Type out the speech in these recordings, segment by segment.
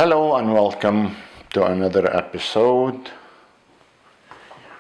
Hello and welcome to another episode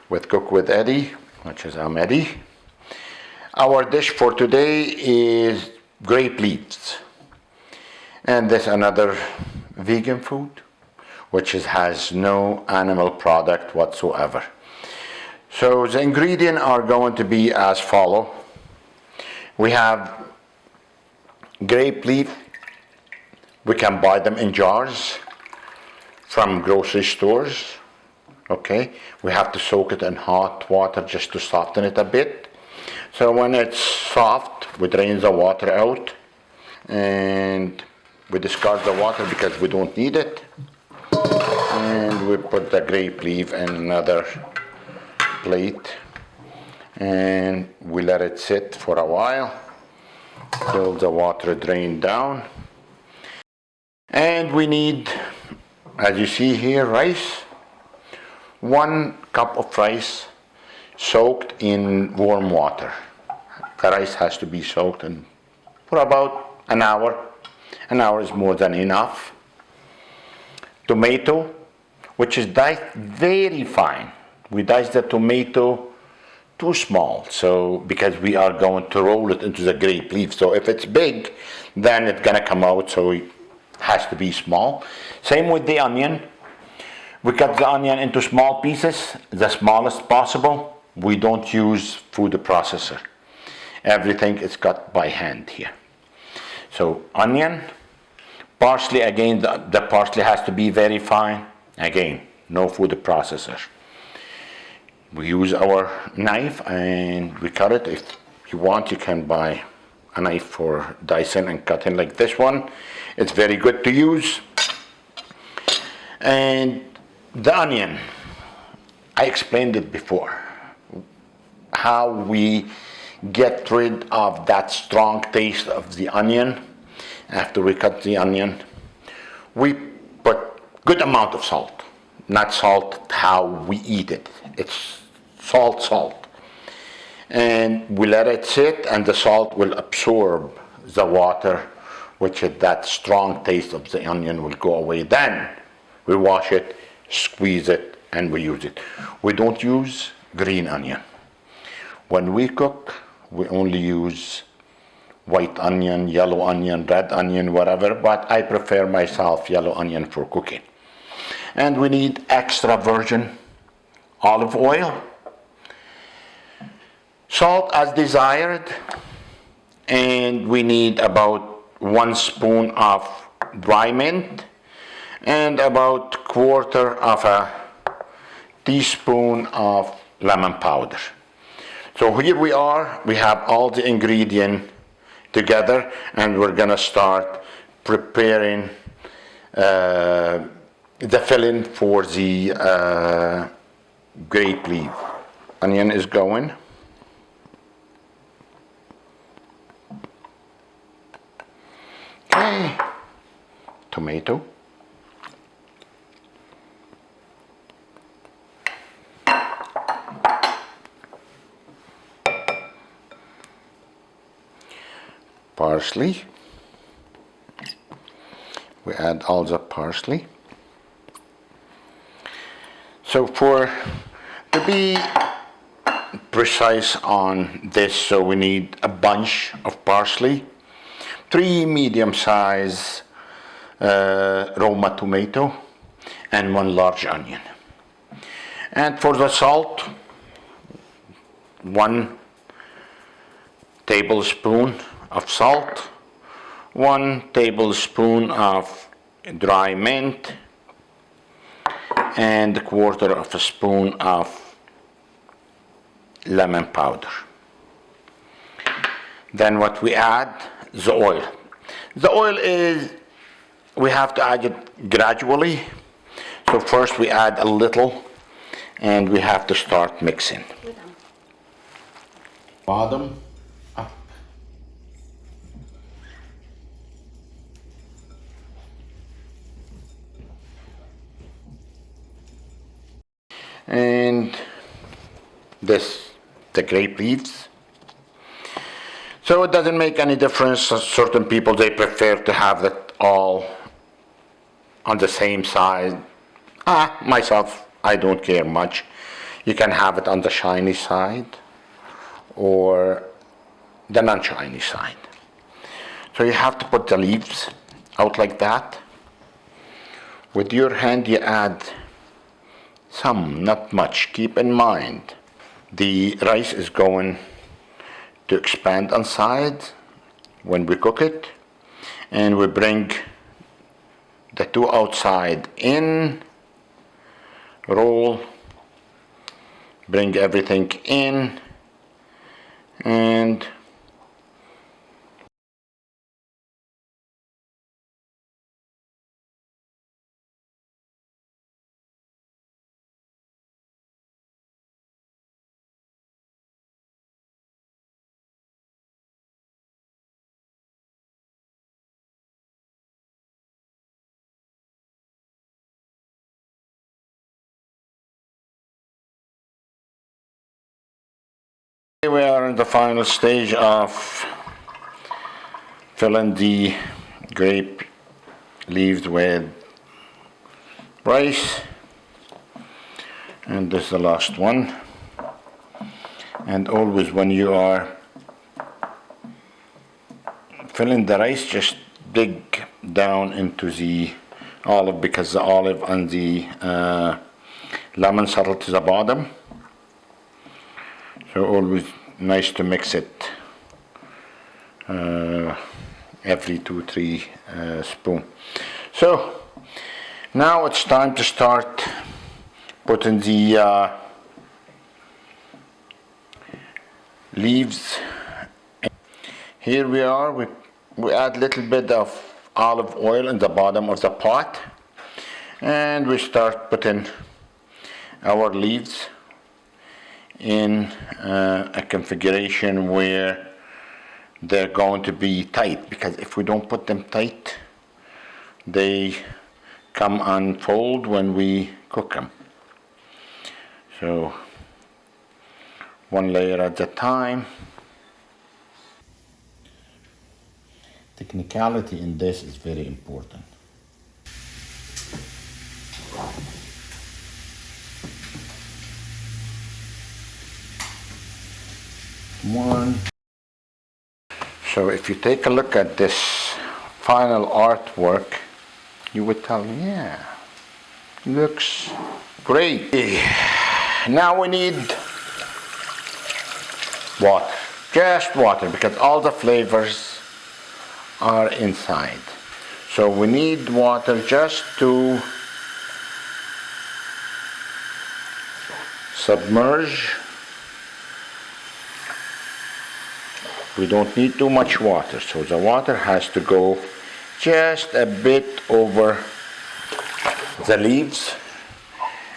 with Cook with Eddie, which is I'm Eddie. Our dish for today is grape leaves, and this another vegan food which has no animal product whatsoever. So the ingredients are going to be as follow. We have grape leaf. We can buy them in jars from grocery stores. Okay, we have to soak it in hot water just to soften it a bit. So when it's soft, we drain the water out and we discard the water because we don't need it. And we put the grape leaf in another plate and we let it sit for a while till the water drains down. And we need, as you see here, rice. 1 cup of rice soaked in warm water. The rice has to be soaked in for about an hour. An hour is more than enough. Tomato, which is diced very fine. We dice the tomato too small, so because we are going to roll it into the grape leaf. So if it's big, then it's gonna come out, so it has to be small. Same with the onion. We cut the onion into small pieces, the smallest possible. We don't use food processor. Everything is cut by hand here. So onion, parsley, again, the parsley has to be very fine. Again, no food processor. We use our knife and we cut it. If you want, you can buy a knife for dicing and cutting like this one. It's very good to use. And the onion, I explained it before, how we get rid of that strong taste of the onion. After we cut the onion, we put good amount of salt. Not salt how we eat it. It's salt. And we let it sit and the salt will absorb the water, which is that strong taste of the onion will go away. Then we wash it, squeeze it, and we use it. We don't use green onion. When we cook, we only use white onion, yellow onion, red onion, whatever, but I prefer myself yellow onion for cooking. And we need extra virgin olive oil, salt as desired, and we need about 1 spoon of dry mint and about 1/4 of a teaspoon of lemon powder. So here we are, we have all the ingredients together and we're gonna start preparing the filling for the grape leaf. Onion is going. Okay, tomato. Parsley. We add all the parsley. So to be precise on this, so we need a bunch of parsley, 3 medium-size Roma tomato, and 1 large onion. And for the salt, 1 tablespoon of salt, 1 tablespoon of dry mint, and 1/4 of a spoon of lemon powder. Then what we add, the oil. The oil is, we have to add it gradually. So first we add a little and we have to start mixing. Bottom up. And this, the grape leaves. So it doesn't make any difference. Certain people, they prefer to have it all on the same side. Myself, I don't care much. You can have it on the shiny side or the non-shiny side. So you have to put the leaves out like that. With your hand you add some, not much. Keep in mind, the rice is going to expand on sides when we cook it, and we bring the two outside in, roll, bring everything in, and we are in the final stage of filling the grape leaves with rice, and this is the last one. And always when you are filling the rice, just dig down into the olive, because the olive and the lemon settle to the bottom. So always nice to mix it every 2-3 spoon. So now it's time to start putting the leaves. Here we are, we add a little bit of olive oil in the bottom of the pot, and we start putting our leaves in a configuration where they're going to be tight, because if we don't put them tight, they come unfold when we cook them. So one layer at a time. Technicality in this is very important. One. So if you take a look at this final artwork, you would tell me, yeah, looks great. Now we need water, just water, because all the flavors are inside. So we need water just to submerge. We don't need too much water, so the water has to go just a bit over the leaves.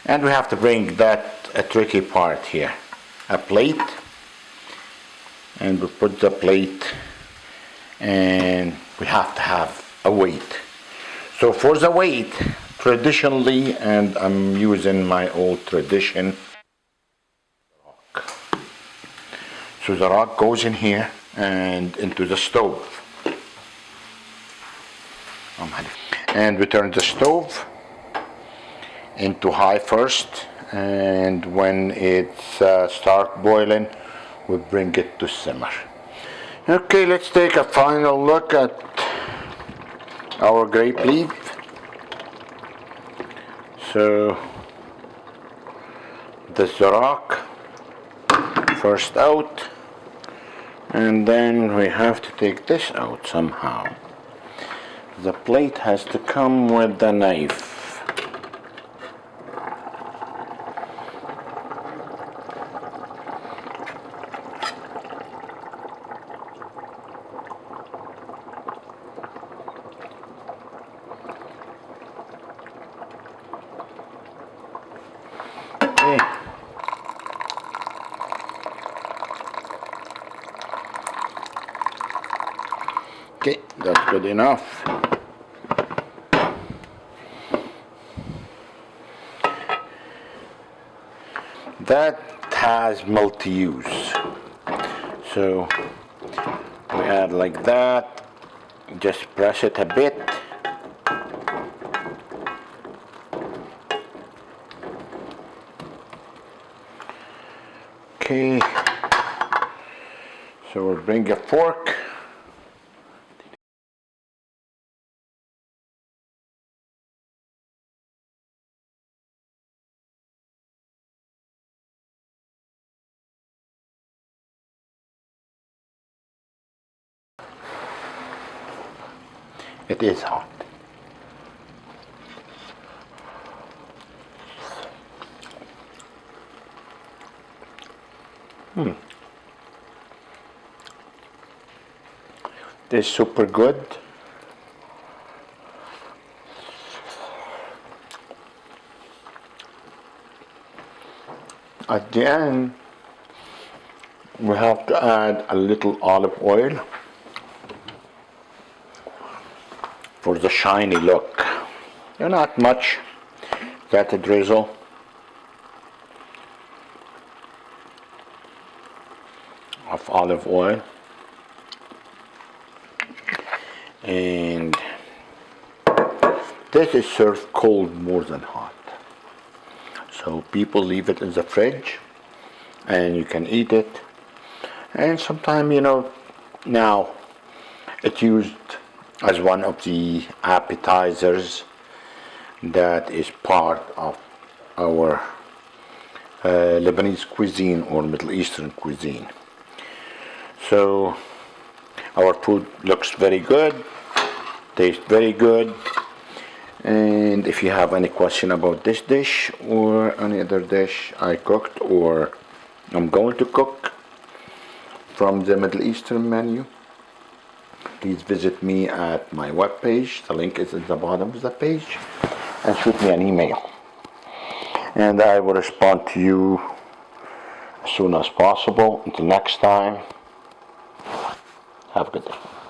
And we have to bring that a tricky part here, a plate, and we put the plate, and we have to have a weight. So for the weight, traditionally, and I'm using my old tradition, rock. So the rock goes in here and into the stove. And we turn the stove into high first, and when it starts boiling, we bring it to simmer. Okay, let's take a final look at our grape leaf. So this is the rock first out, and then we have to take this out somehow. The plate has to come with the knife. Okay, that's good enough. That has multi-use. So we add like that, just press it a bit, So we'll bring a fork. It is hot. This is super good. At the end, we have to add a little olive oil for the shiny look. Not much, that a drizzle. Of olive oil. And this is served cold more than hot. So people leave it in the fridge and you can eat it. And sometimes, now it's used as one of the appetizers that is part of our Lebanese cuisine or Middle Eastern cuisine. So our food looks very good, tastes very good. And if you have any question about this dish or any other dish I cooked or I'm going to cook from the Middle Eastern menu, please visit me at my webpage. The link is at the bottom of the page, and shoot me an email. And I will respond to you as soon as possible. Until next time, have a good day.